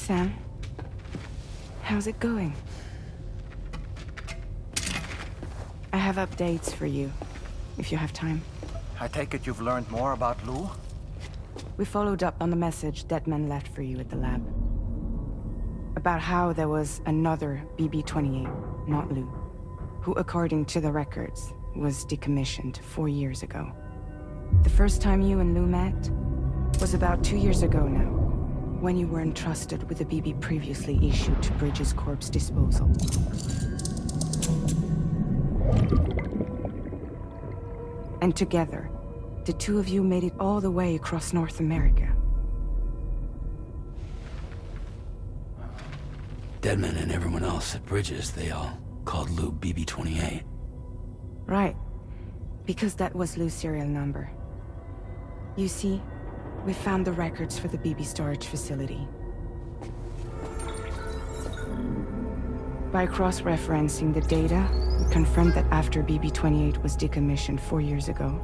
Sam. How's it going? I have updates for you, if you have time. I take it you've learned more about Lou? We followed up on the message Deadman left for you at the lab. About how there was another BB-28, not Lou, who, according to the records, was decommissioned 4 years ago. The first time you and Lou met was about 2 years ago now, when you were entrusted with a BB previously issued to Bridges Corp's disposal. And together, the two of you made it all the way across North America. Deadman and everyone else at Bridges, they all called Lou BB-28. Right. Because that was Lou's serial number. You see, we found the records for the BB storage facility. By cross-referencing the data, we confirmed that after BB-28 was decommissioned 4 years ago,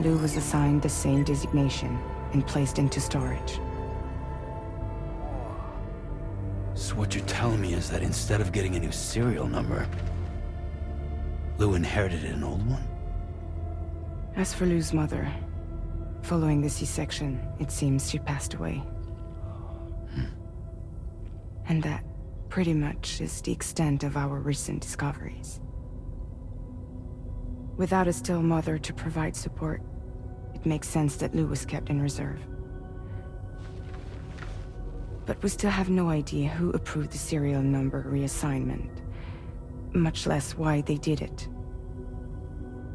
Lou was assigned the same designation and placed into storage. So what you're telling me is that instead of getting a new serial number, Lou inherited an old one? As for Lou's mother, following the C-section, it seems she passed away. And that, pretty much, is the extent of our recent discoveries. Without a still mother to provide support, it makes sense that Lou was kept in reserve. But we still have no idea who approved the serial number reassignment, much less why they did it.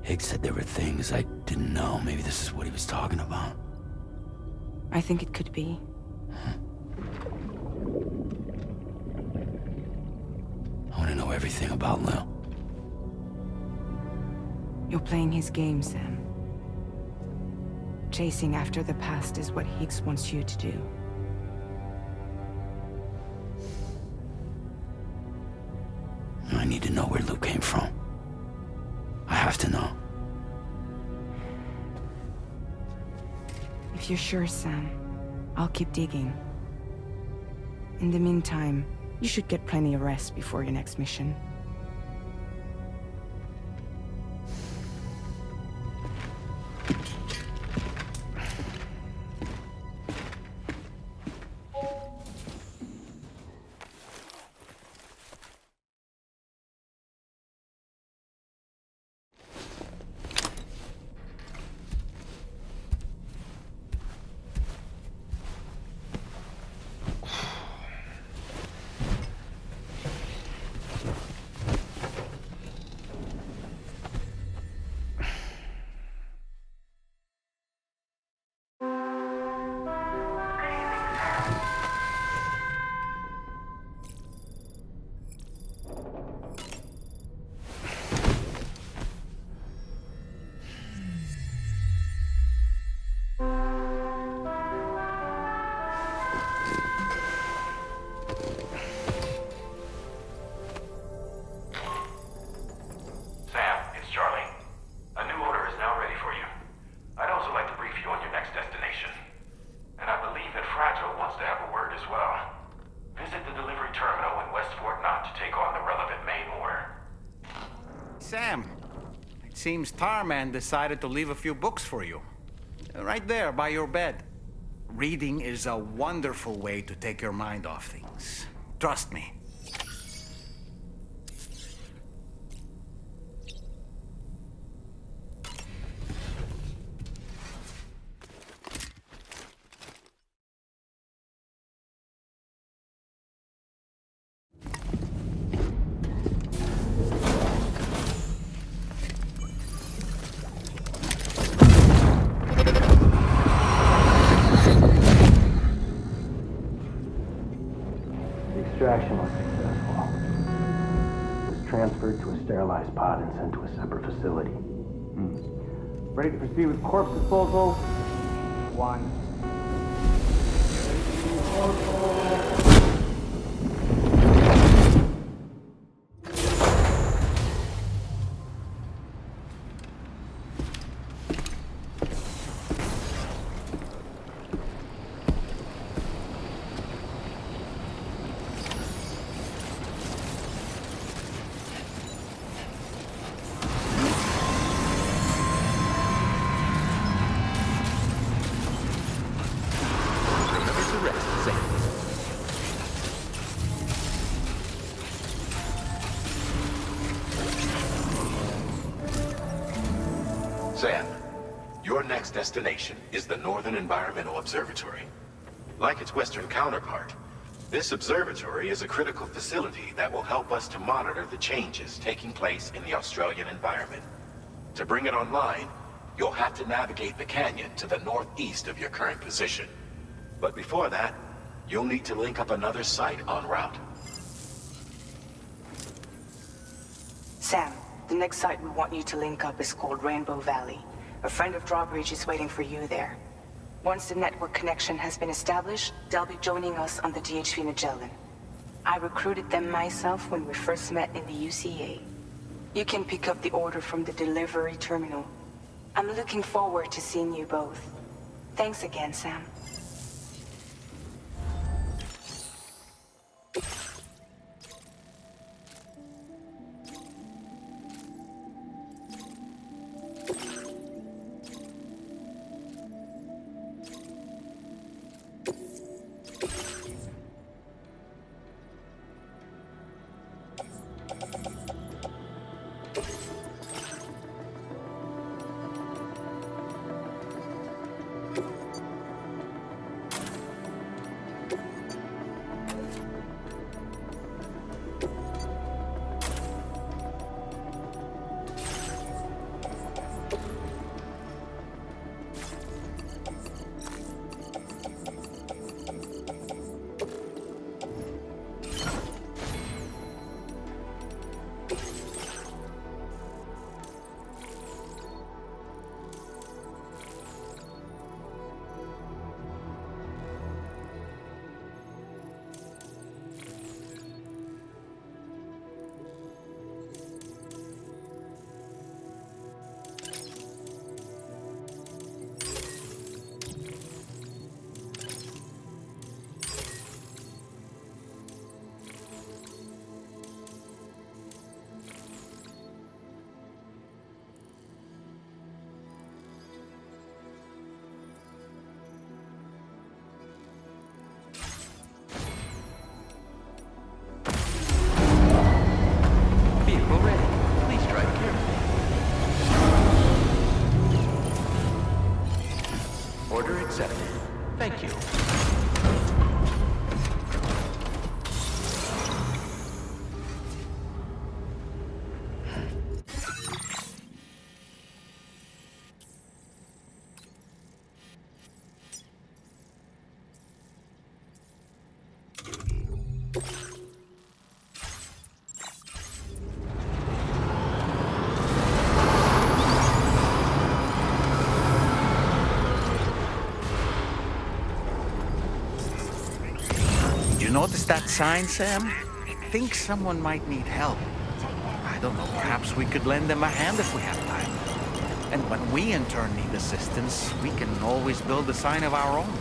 Higgs said there were things I didn't know. Maybe this is what he was talking about. I think it could be. I want to know everything about Lou. You're playing his game, Sam. Chasing after the past is what Higgs wants you to do. I need to know where Lou came from. I have to know. If you're sure, Sam, I'll keep digging. In the meantime, you should get plenty of rest before your next mission. Sam, it seems Tarman decided to leave a few books for you. Right there, by your bed. Reading is a wonderful way to take your mind off things. Trust me. Extraction was successful. It was transferred to a sterilized pod and sent to a separate facility. Ready to proceed with corpse disposal? 1. Sam, your next destination is the Northern Environmental Observatory. Like its western counterpart, this observatory is a critical facility that will help us to monitor the changes taking place in the Australian environment. To bring it online, you'll have to navigate the canyon to the northeast of your current position. But before that, you'll need to link up another site en route. Sam, the next site we want you to link up is called Rainbow Valley. A friend of Drawbridge is waiting for you there. Once the network connection has been established, they'll be joining us on the DHV Magellan. I recruited them myself when we first met in the UCA. You can pick up the order from the delivery terminal. I'm looking forward to seeing you both. Thanks again, Sam. Order accepted. Thank you. Notice that sign, Sam? I think someone might need help. I don't know, perhaps we could lend them a hand if we have time. And when we in turn need assistance, we can always build a sign of our own.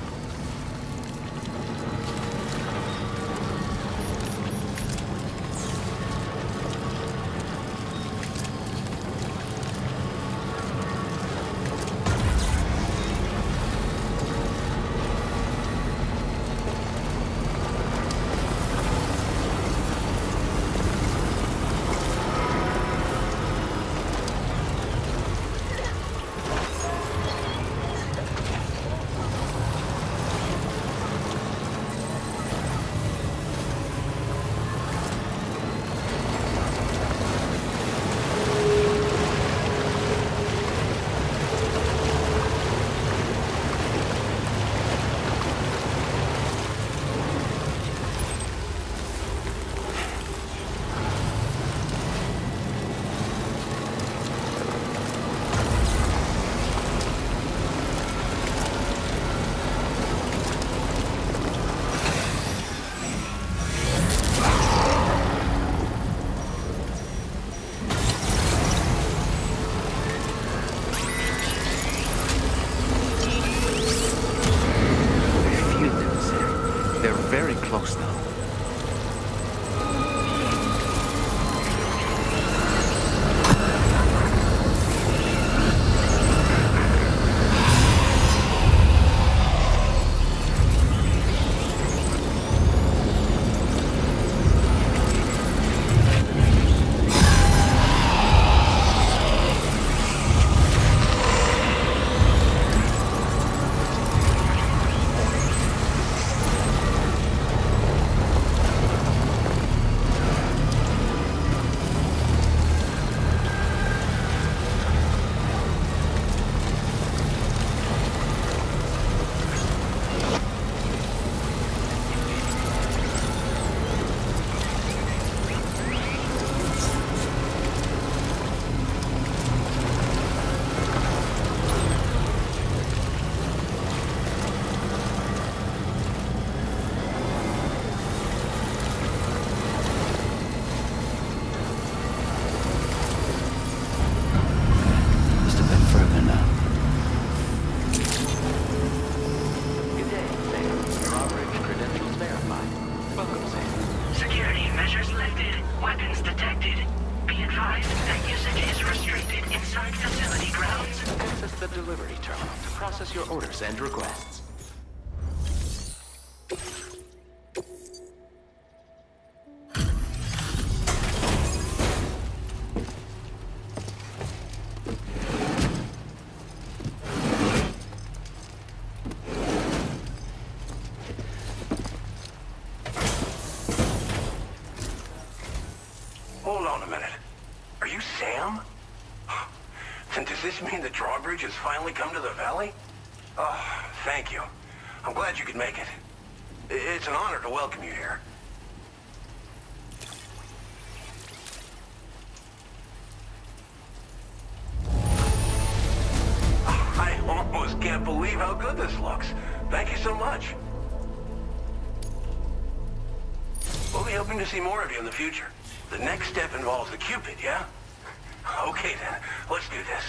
Measures lifted. Weapons detected. Be advised that usage is restricted inside facility grounds. Access the delivery terminal to process your orders and requests. Hold on a minute. Are you Sam? Then does this mean the drawbridge has finally come to the valley? Oh, thank you. I'm glad you could make it. It's an honor to welcome you here. I almost can't believe how good this looks. Thank you so much. We'll be hoping to see more of you in the future. The next step involves the Cupid, yeah? Okay then, let's do this.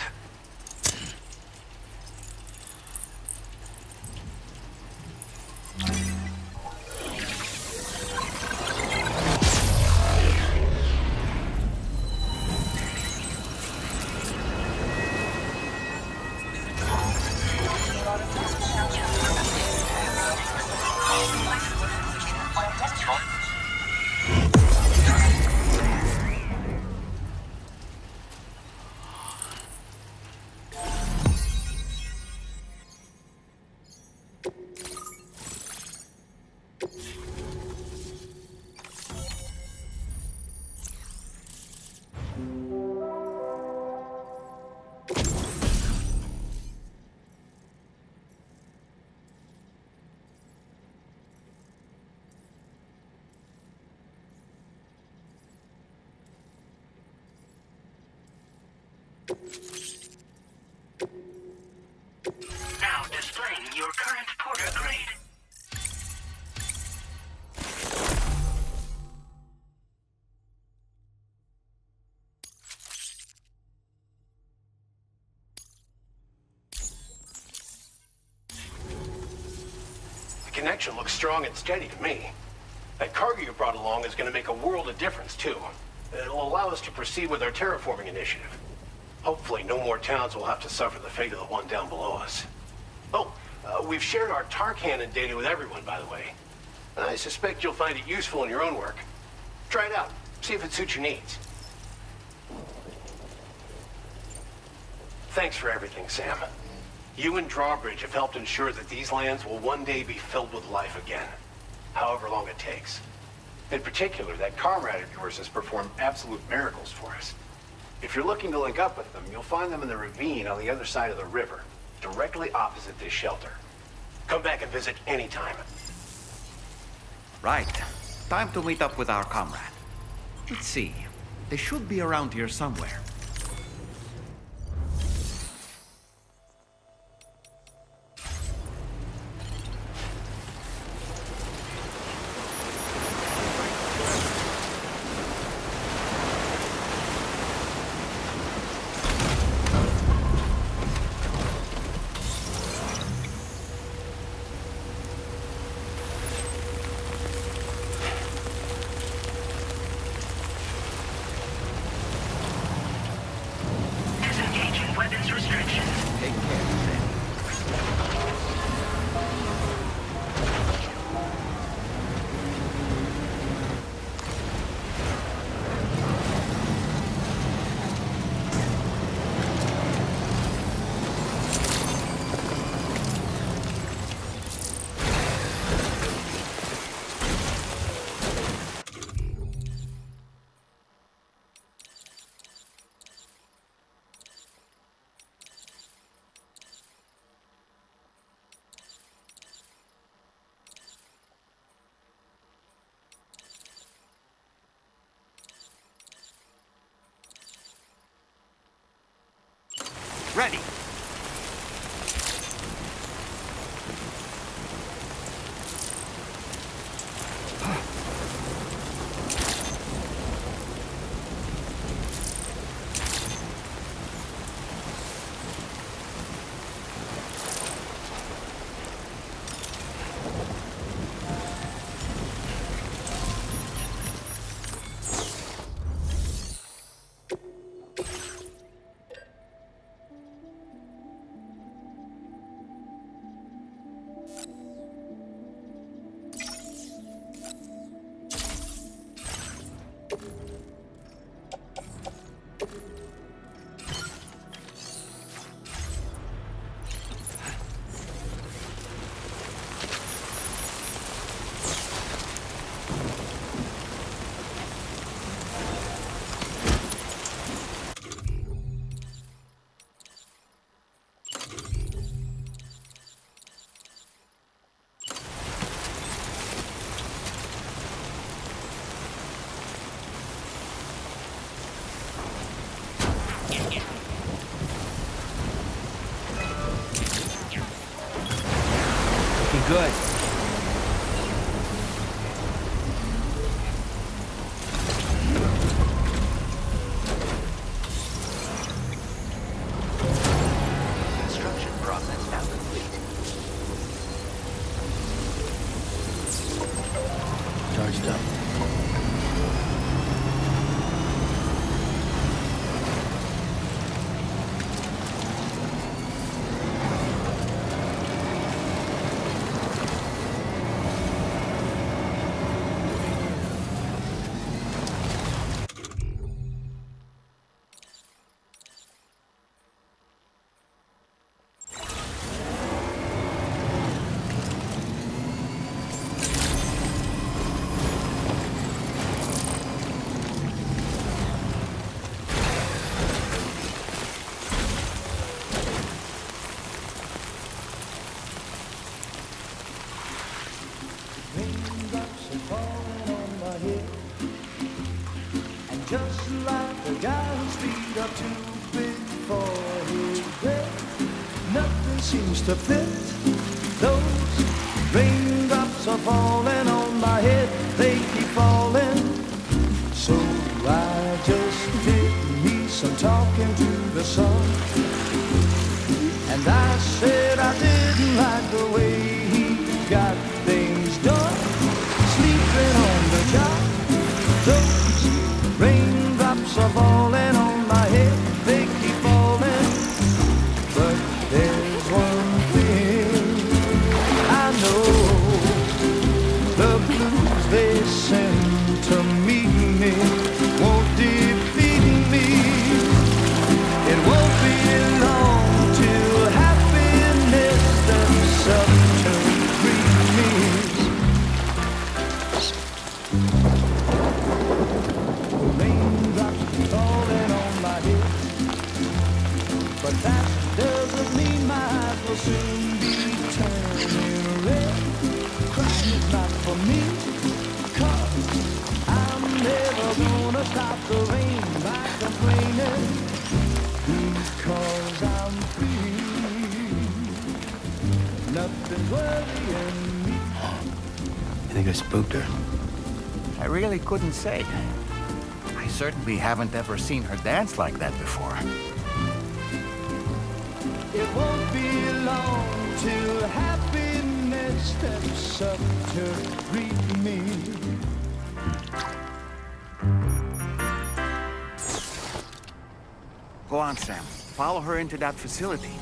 Now displaying your current porter grade. The connection looks strong and steady to me. That cargo you brought along is going to make a world of difference, too. It'll allow us to proceed with our terraforming initiative. Hopefully, no more towns will have to suffer the fate of the one down below us. Oh, we've shared our tar cannon data with everyone, by the way. I suspect you'll find it useful in your own work. Try it out. See if it suits your needs. Thanks for everything, Sam. You and Drawbridge have helped ensure that these lands will one day be filled with life again, however long it takes. In particular, that comrade of yours has performed absolute miracles for us. If you're looking to link up with them, you'll find them in the ravine on the other side of the river, directly opposite this shelter. Come back and visit anytime. Right. Time to meet up with our comrade. Let's see. They should be around here somewhere. Good. Construction process now complete. Charged up. Just like the guy whose feet are too big for his bed, nothing seems to fit. Those raindrops are falling on my head, they keep falling. So I just did me some talking to the sun, and I said I didn't like the way he got things done, sleeping on the job. Those raindrops are falling on my head, they keep falling. But there's one thing I know, the blues they send to meet me won't defeat me. It won't be long till happiness steps up to greet me. Raindrops falling on my head, but that doesn't mean my eyes will soon be turning red. Crying is not for me, 'cause I'm never gonna stop the rain by complaining, because I'm free. Nothing's worrying me. I think I spooked her. I really couldn't say. I certainly haven't ever seen her dance like that before. It won't be long till happiness steps up to greet me. Go on, Sam. Follow her into that facility.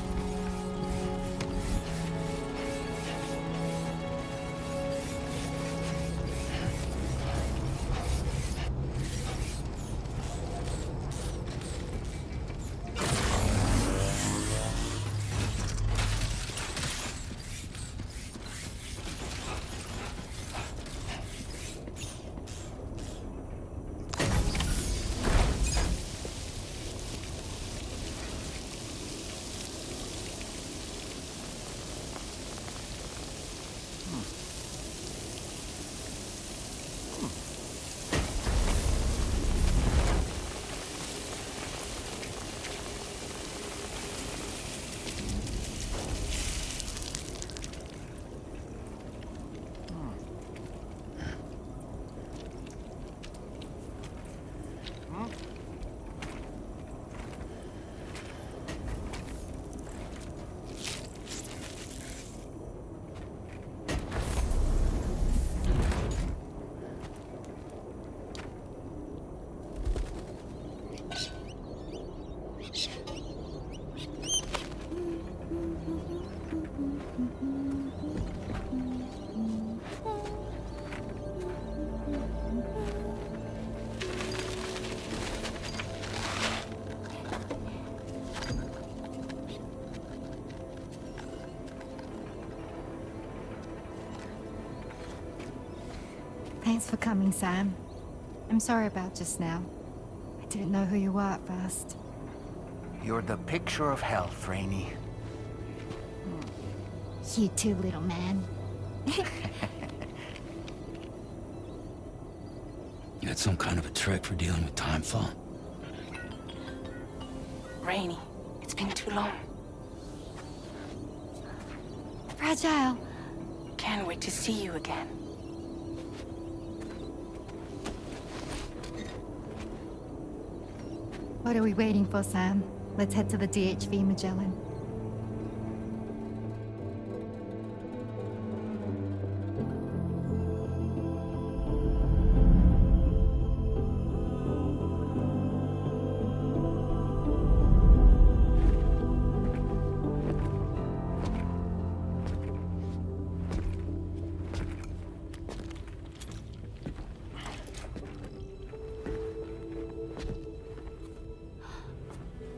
Thanks for coming, Sam. I'm sorry about just now. I didn't know who you were at first. You're the picture of health, Rainey. You too, little man. You had some kind of a trick for dealing with timefall? Rainey, it's been too long. Fragile. Can't wait to see you again. What are we waiting for, Sam? Let's head to the DHV Magellan.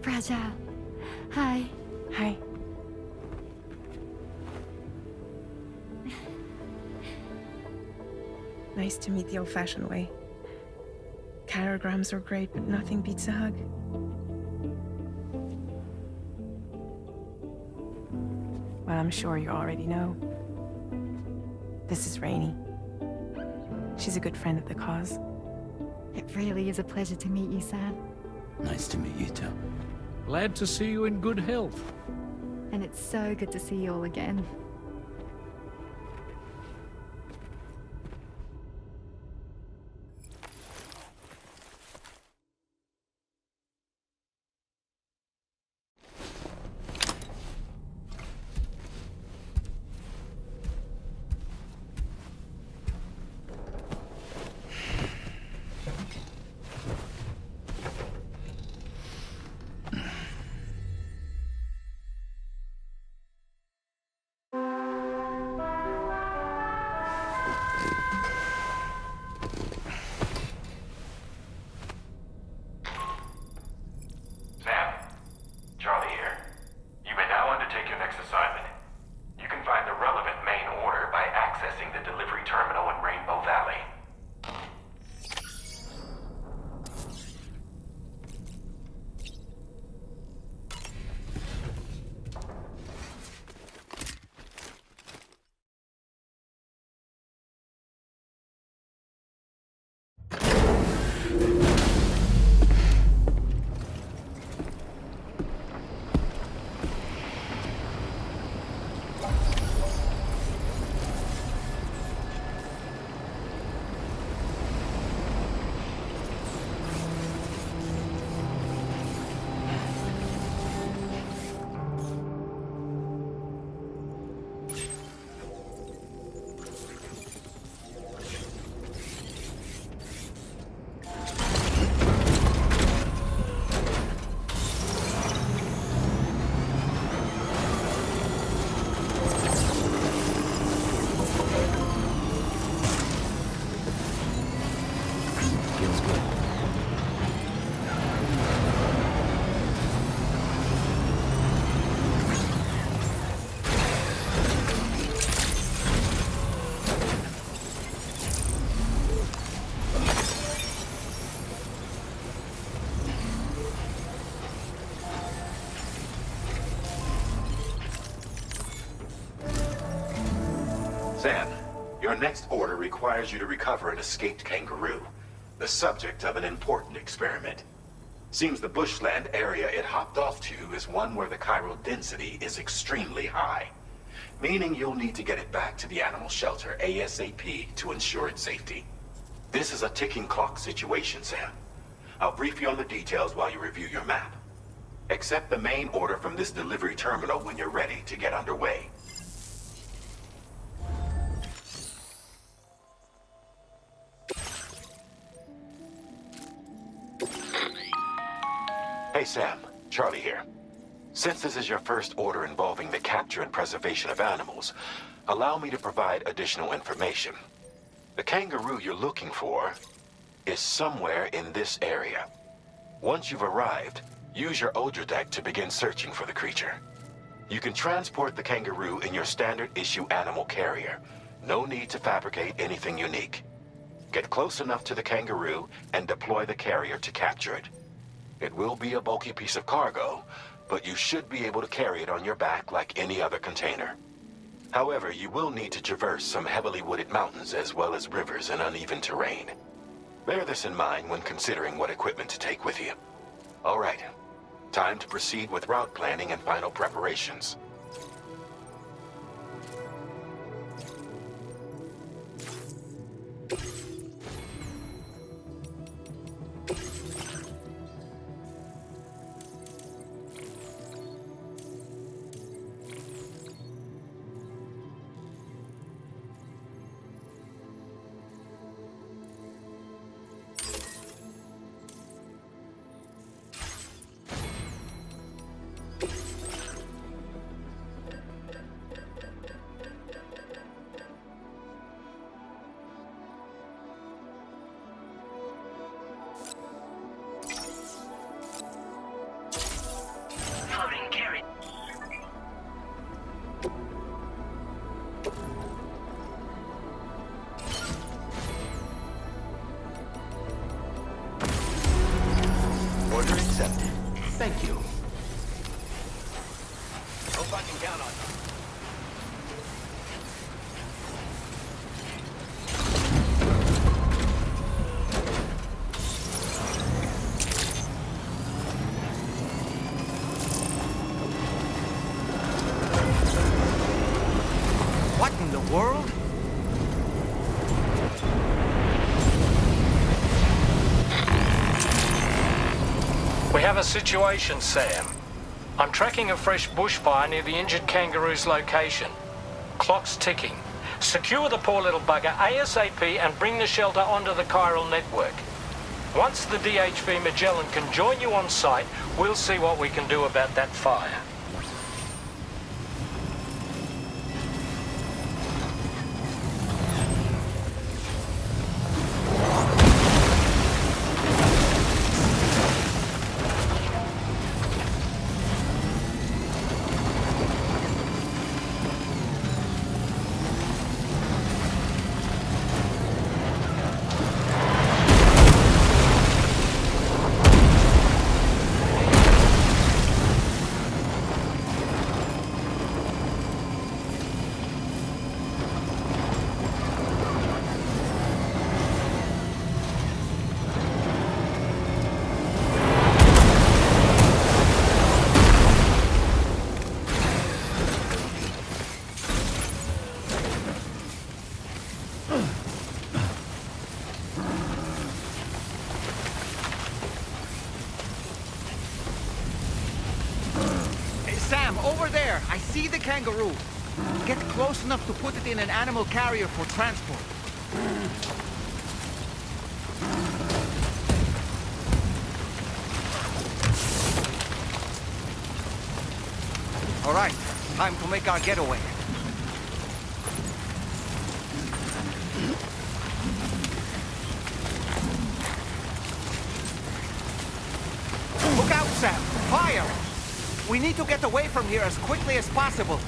Fragile. Hi. Hi. Nice to meet the old-fashioned way. Carograms are great, but nothing beats a hug. Well, I'm sure you already know. This is Rainey. She's a good friend of the cause. It really is a pleasure to meet you, Sam. Nice to meet you too. Glad to see you in good health. And it's so good to see you all again. Sam, your next order requires you to recover an escaped kangaroo, the subject of an important experiment. Seems the bushland area it hopped off to is one where the chiral density is extremely high, meaning you'll need to get it back to the animal shelter ASAP to ensure its safety. This is a ticking clock situation, Sam. I'll brief you on the details while you review your map. Accept the main order from this delivery terminal when you're ready to get underway. Hey Sam, Charlie here. Since this is your first order involving the capture and preservation of animals, allow me to provide additional information. The kangaroo you're looking for is somewhere in this area. Once you've arrived, use your Odra deck to begin searching for the creature. You can transport the kangaroo in your standard issue animal carrier. No need to fabricate anything unique. Get close enough to the kangaroo and deploy the carrier to capture it. It will be a bulky piece of cargo, but you should be able to carry it on your back like any other container. However, you will need to traverse some heavily wooded mountains as well as rivers and uneven terrain. Bear this in mind when considering what equipment to take with you. All right, time to proceed with route planning and final preparations. Floating carrier. Order accepted. Thank you. Hope I can count on you. What in the world? We have a situation, Sam. I'm tracking a fresh bushfire near the injured kangaroo's location. Clock's ticking. Secure the poor little bugger ASAP and bring the shelter onto the chiral network. Once the DHV Magellan can join you on site, we'll see what we can do about that fire. Sam, over there! I see the kangaroo! Get close enough to put it in an animal carrier for transport. All right, time to make our getaway. Look out, Sam! Fire! We need to get away from here as quickly as possible.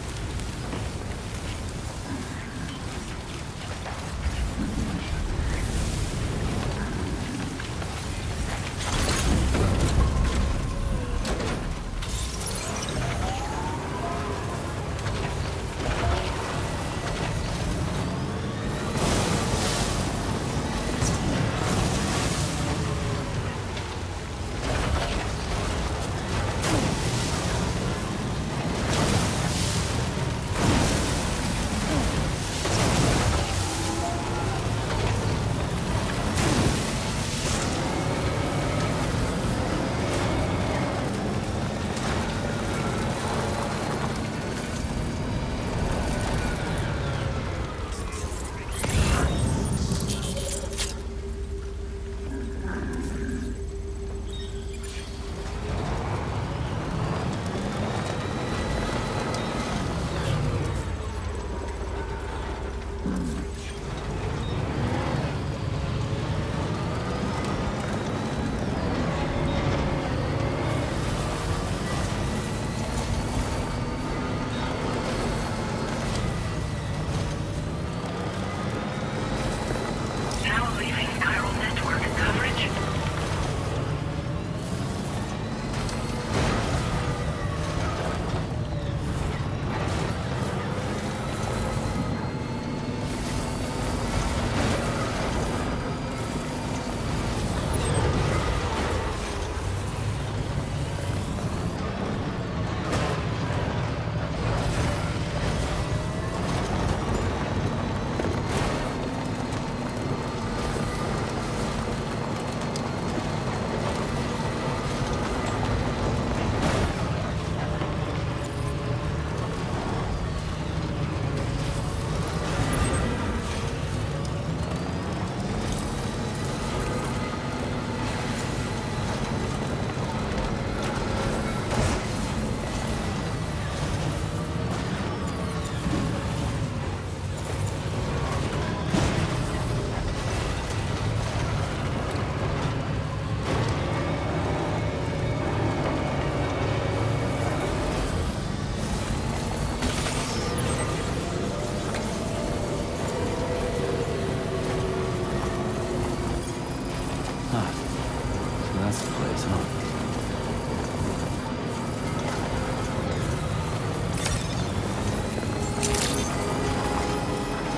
Ah, so that's the place, huh?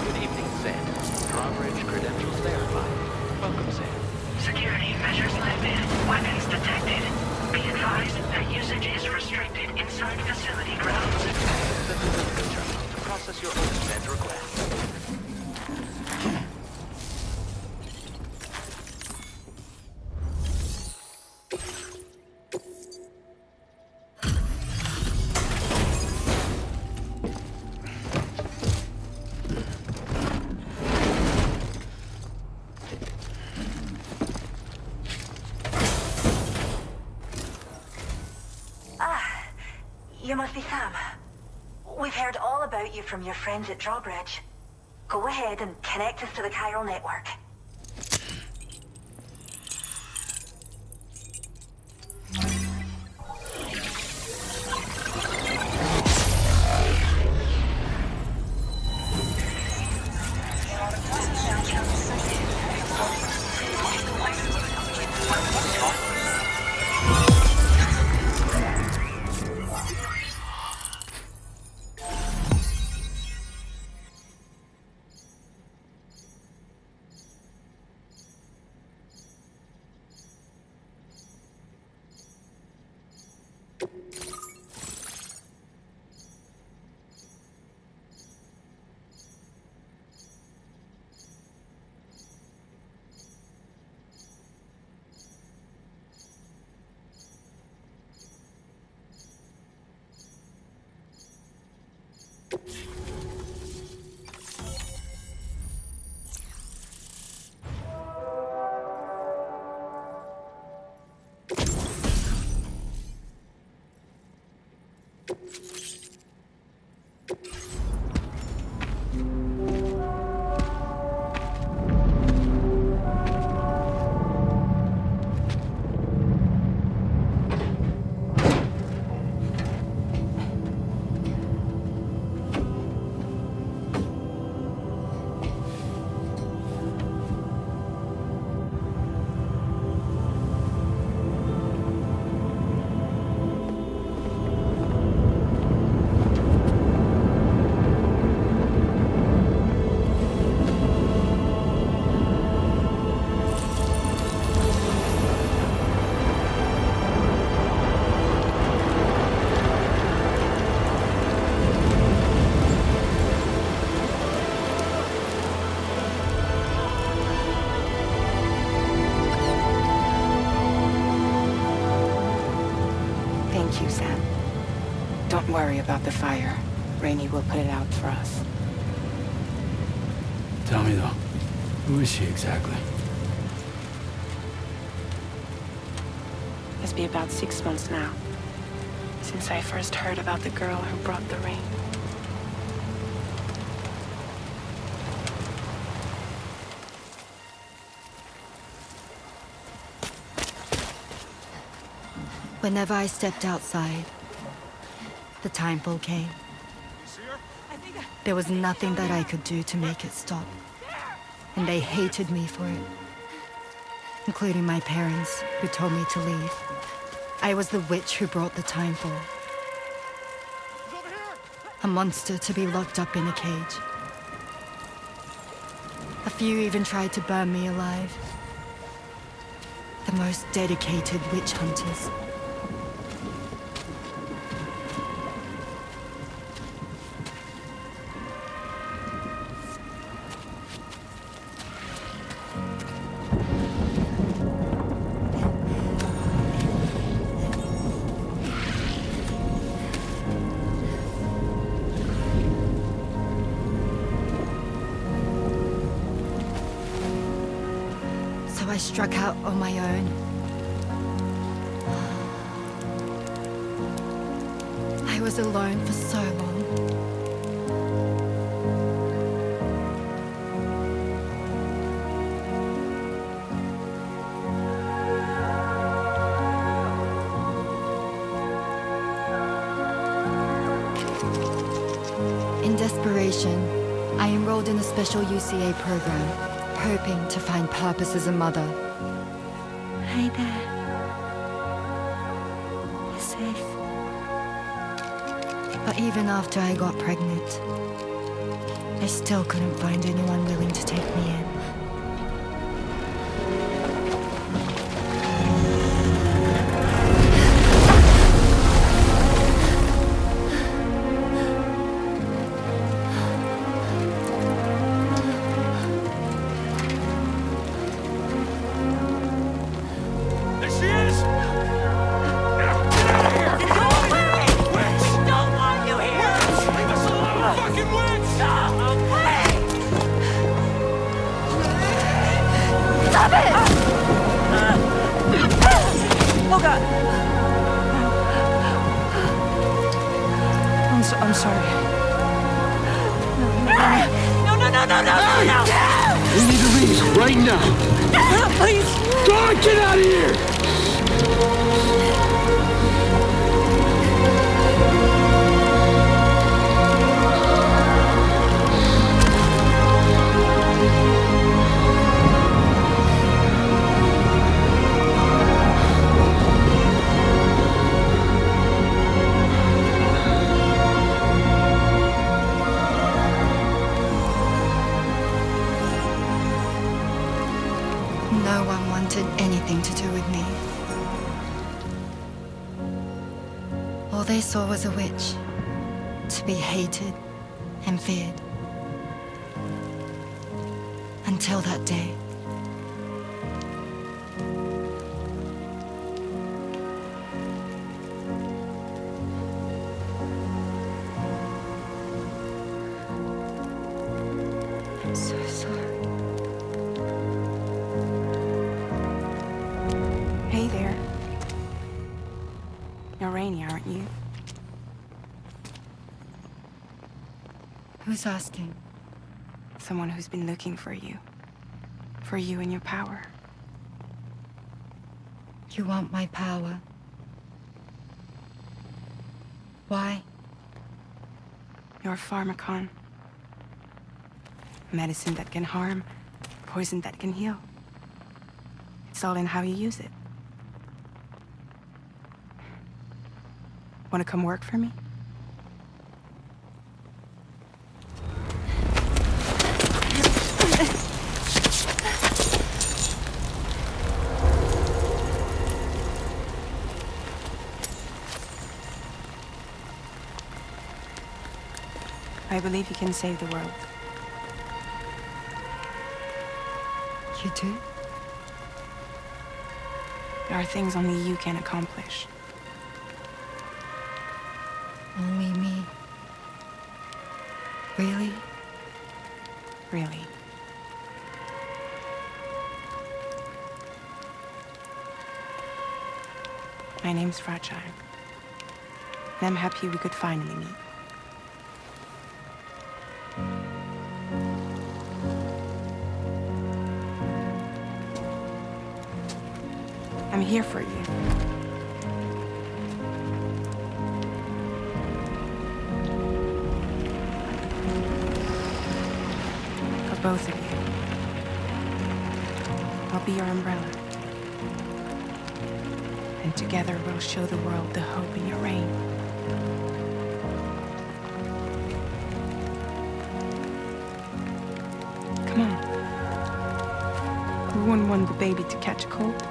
Good evening, Sam. Drawbridge credentials verified. Welcome, Sam. Security measures lifted. Weapons detected. Be advised that usage is restricted inside facility grounds. The delivery terminal to process your orders and requests. You must be Sam. We've heard all about you from your friends at Drawbridge. Go ahead and connect us to the chiral network. Thank you, Sam. Don't worry about the fire. Rainey will put it out for us. Tell me though, who is she exactly? It's been about 6 months now, since I first heard about the girl who brought the rain. Whenever I stepped outside, the timefall came. There was nothing that I could do to make it stop. And they hated me for it. Including my parents, who told me to leave. I was the witch who brought the timefall. A monster to be locked up in a cage. A few even tried to burn me alive. The most dedicated witch hunters. I struck out on my own. I was alone for so long. In desperation, I enrolled in a special UCA program, hoping to find purpose as a mother. Hey there. You're safe. But even after I got pregnant, I still couldn't find anyone willing to take me in. I'm sorry. No! We need to leave right now. Please! God, get out of here! No one wanted anything to do with me. All they saw was a witch, to be hated and feared. Until that day. I'm so sorry. Hey there. You're Rainey, aren't you? Who's asking? Someone who's been looking for you. For you and your power. You want my power? Why? You're a pharmacon. Medicine that can harm, poison that can heal. It's all in how you use it. Want to come work for me? I believe you can save the world. You do? There are things only you can accomplish. Only me. Really? Really. My name's Fragile. And I'm happy we could finally meet. I'm here for you. For both of you. I'll be your umbrella. And together we'll show the world the hope in your reign. Come on. We wouldn't want the baby to catch a cold.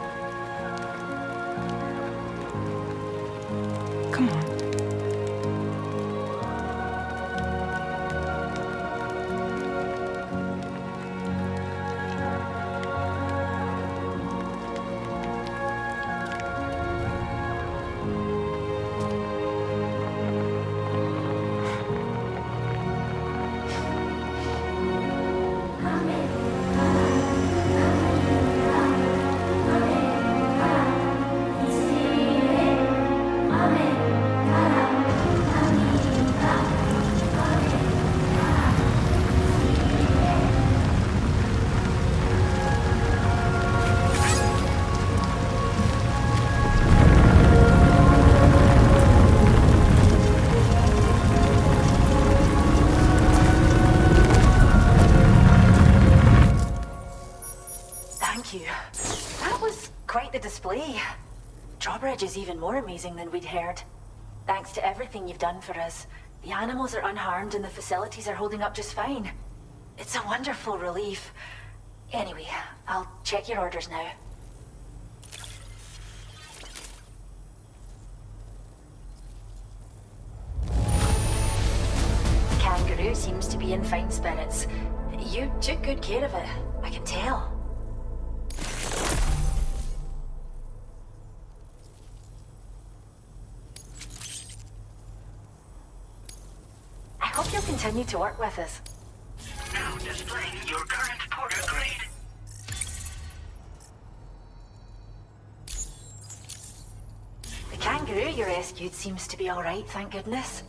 Come on. quite the display. Drawbridge is even more amazing than we'd heard. Thanks to everything you've done for us, the animals are unharmed and the facilities are holding up just fine. It's a wonderful relief. Anyway, I'll check your orders now. The kangaroo seems to be in fine spirits. You took good care of it, I can tell. I hope you'll continue to work with us. Now displaying your current porter grade. The kangaroo you rescued seems to be alright, thank goodness.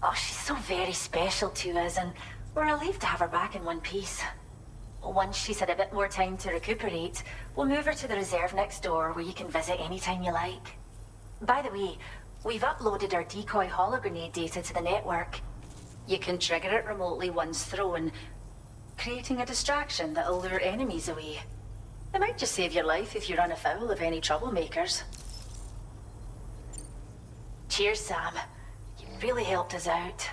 Oh, she's so very special to us, and we're relieved to have her back in one piece. Once she's had a bit more time to recuperate, we'll move her to the reserve next door where you can visit anytime you like. By the way, we've uploaded our decoy hologrenade data to the network. You can trigger it remotely once thrown, creating a distraction that'll lure enemies away. It might just save your life if you run afoul of any troublemakers. Cheers, Sam. You really helped us out.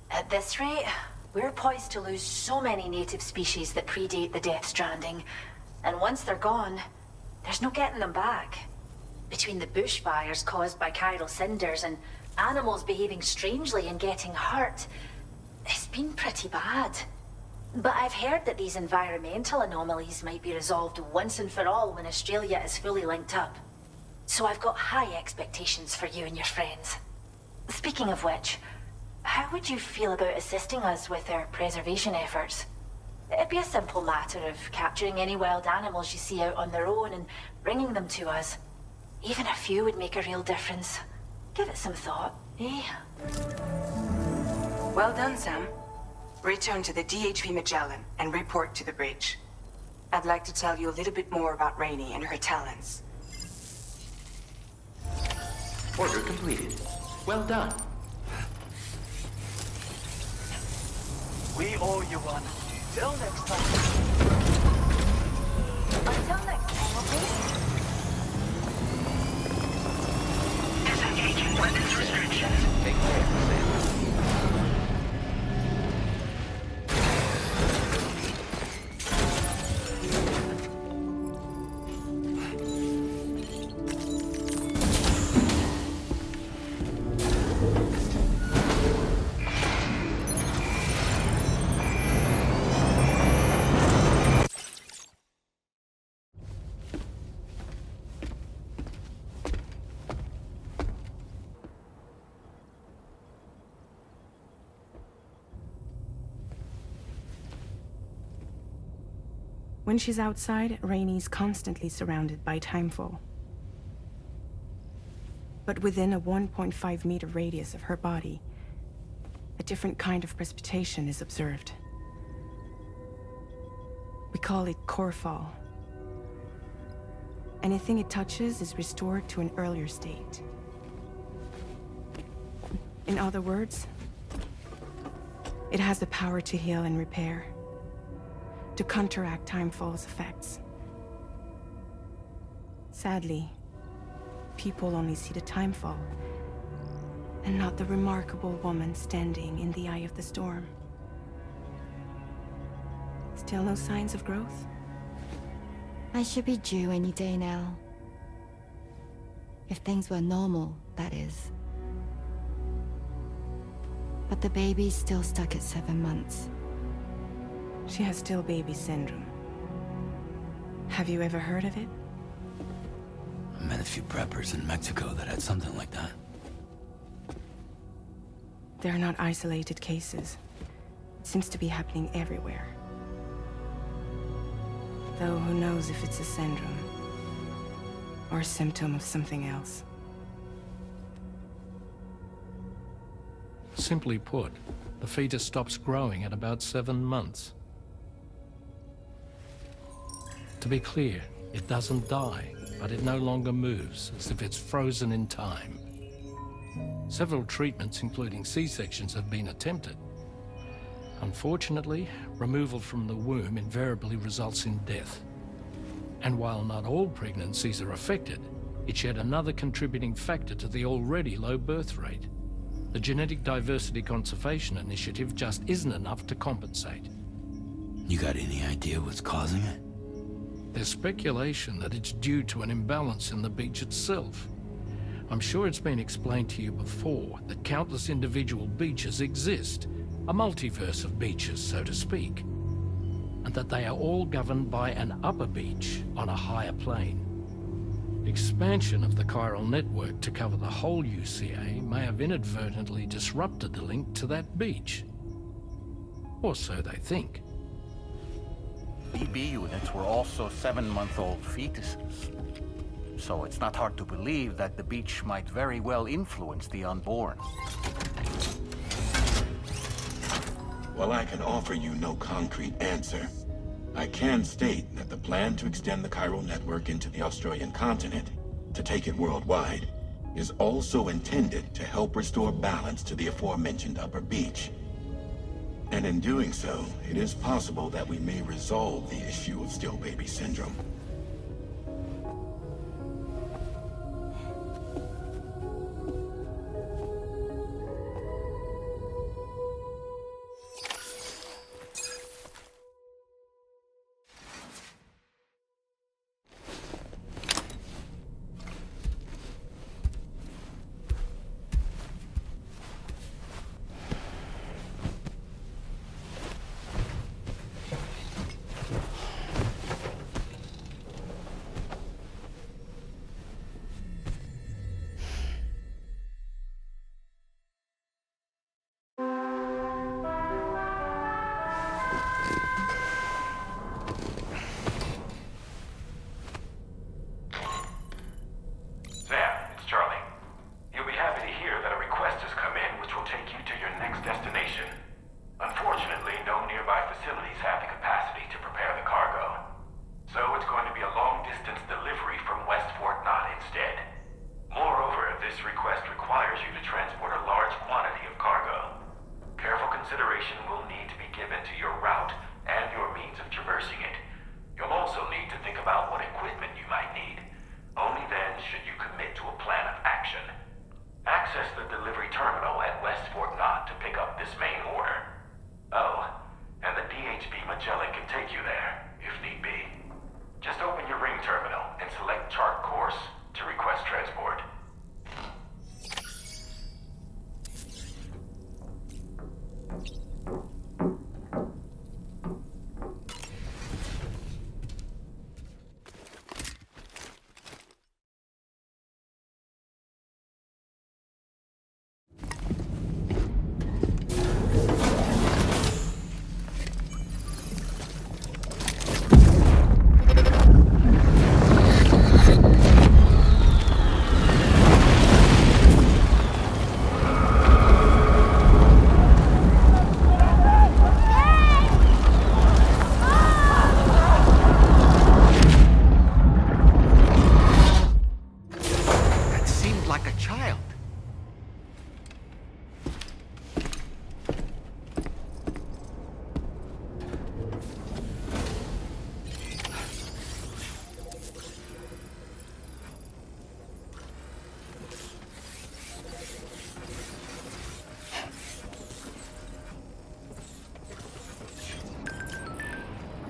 At this rate, we're poised to lose so many native species that predate the Death Stranding. And once they're gone, there's no getting them back. Between the bushfires caused by chiral cinders and animals behaving strangely and getting hurt, it's been pretty bad. But I've heard that these environmental anomalies might be resolved once and for all when Australia is fully linked up. So I've got high expectations for you and your friends. Speaking of which, how would you feel about assisting us with our preservation efforts? It'd be a simple matter of capturing any wild animals you see out on their own and bringing them to us. Even a few would make a real difference. Give it some thought, eh? Well done, Sam. Return to the DHV Magellan and report to the bridge. I'd like to tell you a little bit more about Rainey and her talents. Order completed. Well done. We owe you one. Till next time. Until next time, okay? Disengaging weapons restrictions. Take care, Sam. When she's outside, Rainey's constantly surrounded by timefall. But within a 1.5 meter radius of her body, a different kind of precipitation is observed. We call it core fall. Anything it touches is restored to an earlier state. In other words, it has the power to heal and repair, to counteract timefall's effects. Sadly, people only see the timefall, and not the remarkable woman standing in the eye of the storm. Still no signs of growth? I should be due any day now. If things were normal, that is. But the baby's still stuck at 7 months. She has still baby syndrome. Have you ever heard of it? I met a few preppers in Mexico that had something like that. They're not isolated cases. It seems to be happening everywhere. Though who knows if it's a syndrome or a symptom of something else. Simply put, the fetus stops growing at about 7 months. To be clear, it doesn't die, but it no longer moves, as if it's frozen in time. Several treatments, including C-sections, have been attempted. Unfortunately, removal from the womb invariably results in death. And while not all pregnancies are affected, it's yet another contributing factor to the already low birth rate. The Genetic Diversity Conservation Initiative just isn't enough to compensate. You got any idea what's causing it? There's speculation that it's due to an imbalance in the beach itself. I'm sure it's been explained to you before that countless individual beaches exist, a multiverse of beaches, so to speak, and that they are all governed by an upper beach on a higher plane. Expansion of the chiral network to cover the whole UCA may have inadvertently disrupted the link to that beach. Or so they think. BB units were also 7-month-old fetuses. So it's not hard to believe that the beach might very well influence the unborn. While I can offer you no concrete answer, I can state that the plan to extend the chiral network into the Australian continent, to take it worldwide, is also intended to help restore balance to the aforementioned upper beach. And in doing so, it is possible that we may resolve the issue of still baby syndrome.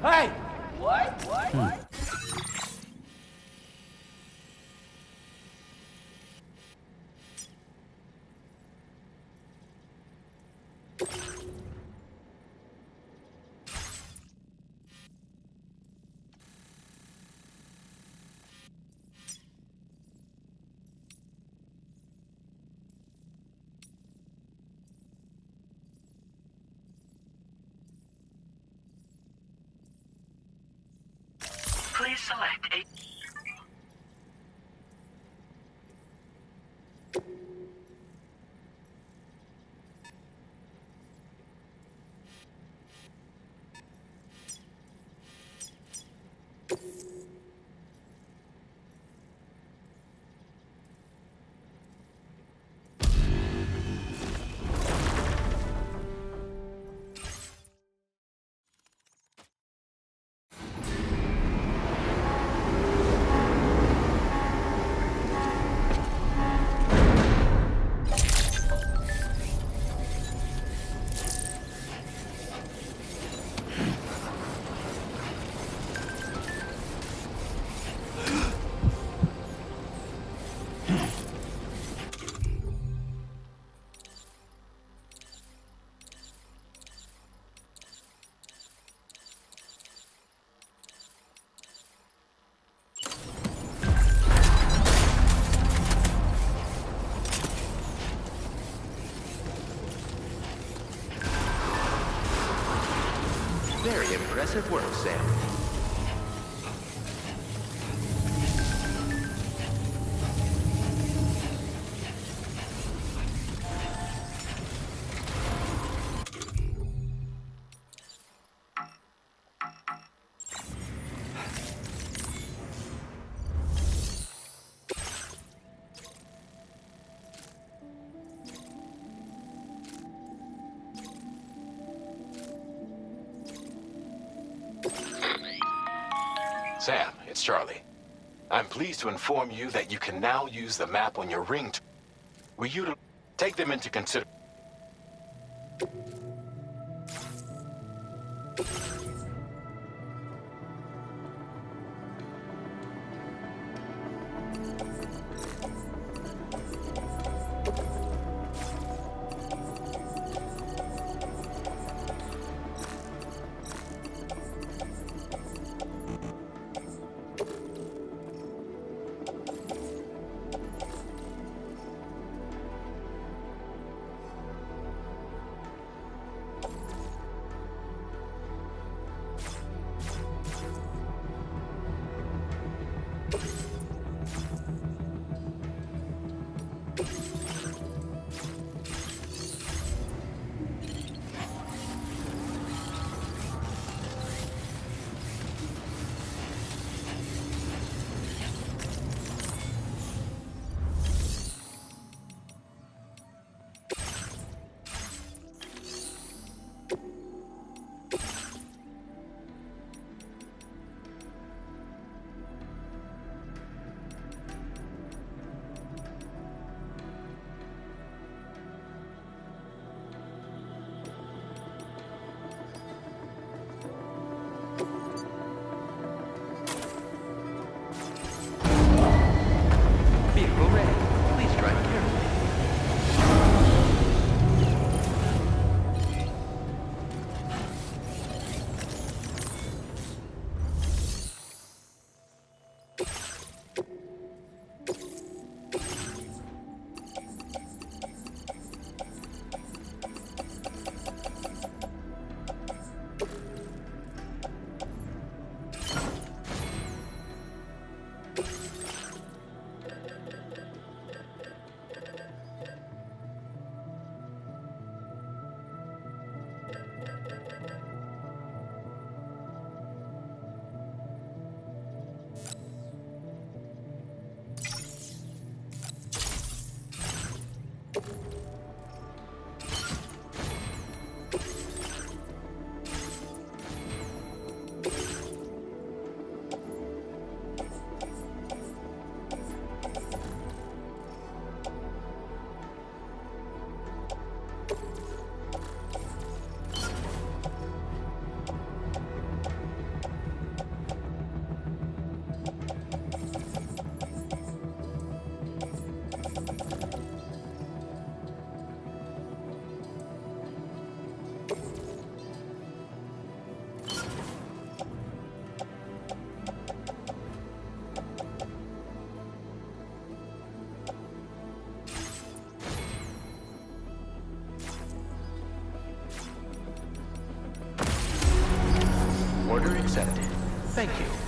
Hey! What? Please select a... Impressive work, Sam. Sam, it's Charlie. I'm pleased to inform you that you can now use the map on your ring. Will you take them into consideration? Vehicle ready. Please drive carefully. Order accepted. Thank you.